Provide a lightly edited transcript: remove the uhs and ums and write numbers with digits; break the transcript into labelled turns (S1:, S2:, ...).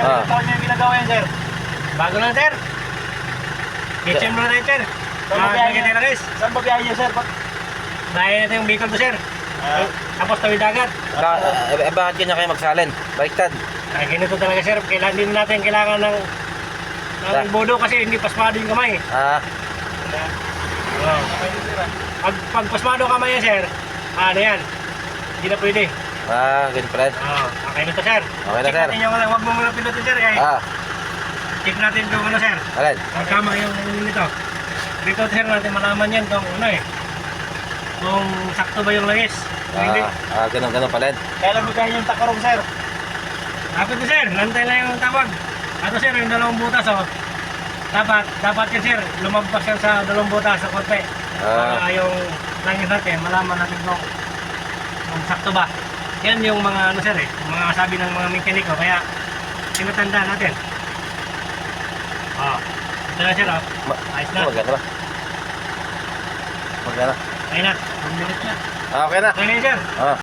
S1: Ilang taon niya yung ginagawa yan, sir?
S2: Bago lang, sir. Kitchen mo na rin, sir.
S1: Saan ba biyahe niya?
S2: Guys.
S1: Saan ba biyahe niya, sir?
S2: Dahil natin yung Bicol to, sir. Tapos tawid dagat.
S3: Bakit ganyan kayo magsalin? Baliktad.
S2: Ay, ganito talaga, sir. Hindi natin kailangan ng bodo kasi hindi pasmado yung kamay. Pag pasmado kamay yan, sir, ano yan? Hindi na pwede.
S3: Ganyan pala.
S2: Okay na to, sir.
S3: Okay na,
S2: Check
S3: sir.
S2: natin yung wag mo muna pinutin, sir. Check natin kung ano, sir.
S3: Alin?
S2: Ang tama yung nito. Dito, sir, natin malaman yan kung ano kung sakto ba yung langis. Hindi.
S3: Ganun pala.
S1: Kailan mo kaya yung takarong, sir?
S2: Dapat to, sir. Nantay lang yung tawag. Ato, sir, yung dalawang butas, Dapat yan, sir. Lumagpas yan sa dalawang butas sa konti. Para yung langis natin, malaman natin kung sakto ba. Yan yung mga ano, sir, mga sabi ng mga mekaniko. Kaya, tinatanda natin. Ito na, sir, ayos na.
S3: Magana ba? Magana.
S2: Ayun na. 1 minute na.
S3: Okay na.
S2: Okay na yun, sir.